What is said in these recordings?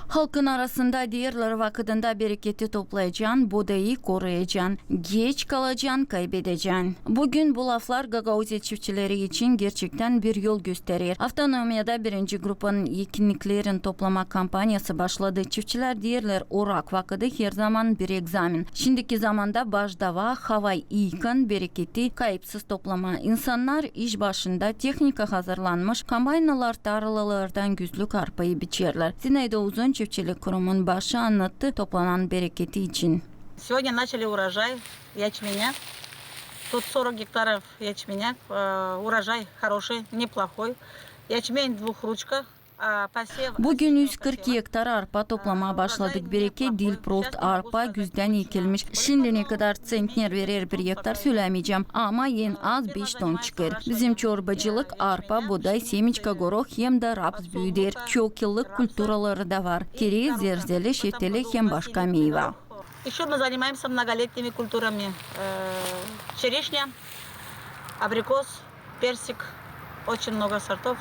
Halkın arasında diğerler vakitinde bereketi toplayacaksın, buğdayı koruyacaksın, geç kalacaksın, kaybedeceksin. Bugün bu laflar Gagauzya çiftçileri için gerçekten bir yol gösterir. Avtonomiyada birinci grupun yekinliklerin toplama kampanyası başladı. Çiftçiler diğerler orak vakiti her zaman bir egzamin. Şimdiki zamanda başdava, havay iyiken bereketi kayıpsız toplama. İnsanlar iş başında teknika hazırlanmış kampanyalar tarlalardan güzlük arpayı biçerler. Zinayda Uzun Çiftçilik Kurumun başı anlattı toplanan bereketi için. Сегодня начали урожай ячменя. Тут 40 гектаров ячменя. Урожай хороший, неплохой. Ячмень двухручка. Bugün 140 hektar arpa toplamaya başladık. Bereket Dilproft arpa güzden ekilmiş. Şimdi ne kadar centner verir bir hektar söylemeyeceğim ama en az 5 ton çıkar. Bizim çorbacılık arpa, buğday, semiçka, gorok hem de raps büyüdür. Çok yıllık külturaları da var. Kereği, zerzeli, şeftali hem başka meyve. Еще мы занимаемся многолетними культурами. Черешня, абрикос, персик. Очень много сортов.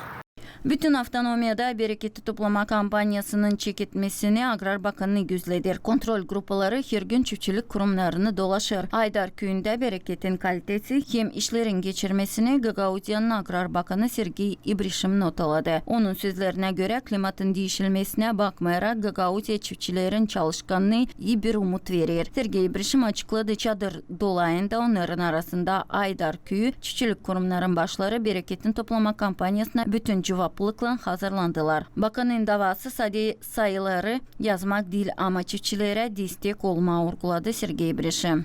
Bütün avtonomiyada bereketi toplama kampanyasının çekitmesini Agrar Bakanlığı gözledir. Kontrol grupları her gün çiftçilik kurumlarını dolaşır. Aydar köyünde bereketin kalitesi hem işlerin geçirmesini Gagauzya'nın Agrar Bakanı Sergey İbrişim notaladı. Onun sözlerine göre klimatın değişilmesine bakmayarak Gagauzya çiftçilerin çalışkanlığı iyi bir umut verir. Sergey İbrişim açıkladı, çadır dolayında onların arasında Aydar köyü çiftçilik kurumların başları bereketin toplama kampanyasına bütün cevaplıkla hazırlandılar. Bakanın davası sadece sayıları yazmak değil ama çiftçilere destek olma vurguladı Sergey İbrişim.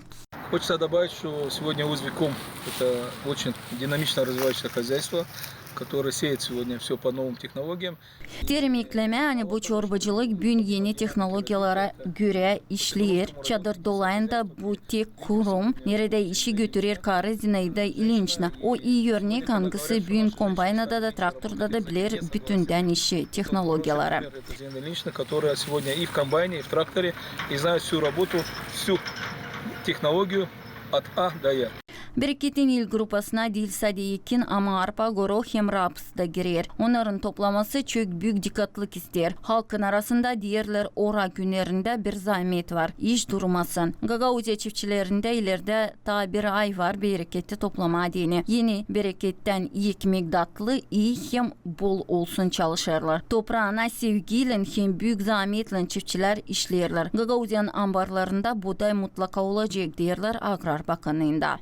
Хочется добавить, что сегодня Узвиком это очень динамично развивающееся хозяйство, которое сеет сегодня все по новым технологиям. Terim ekleme yani bu çorbacılık gün yeni teknolojilere göre işler. Çadır dolayında bu tek kurum nerede işi götürür karı Zinayda İlinç'na. O iyi örnek hangisi bugün kombaynada da traktörda da bilir bütünden işi teknolojilere. Это Зина Ильинична, которая сегодня и в комбайне, и в тракторе, и знает всю работу, всю технологию от А до Я. Bereketin il grupasına değil sadece ekin ama arpa, gorok hem raps da girer. Onların toplaması çok büyük dikkatlik ister. Halkın arasında diğerler ora günlerinde bir zahmet var. İş durmasın. Gagauzya çiftçilerinde ileride ta bir ay var bereketi toplama dini. Yeni bereketten ekmek datlı iyi hem bol olsun çalışırlar. Toprağına sevgiyle hem büyük zahmetle çiftçiler işlerler. Gagauzya'nın ambarlarında buğday mutlaka olacak derler Agrar Bakanlığı'nda.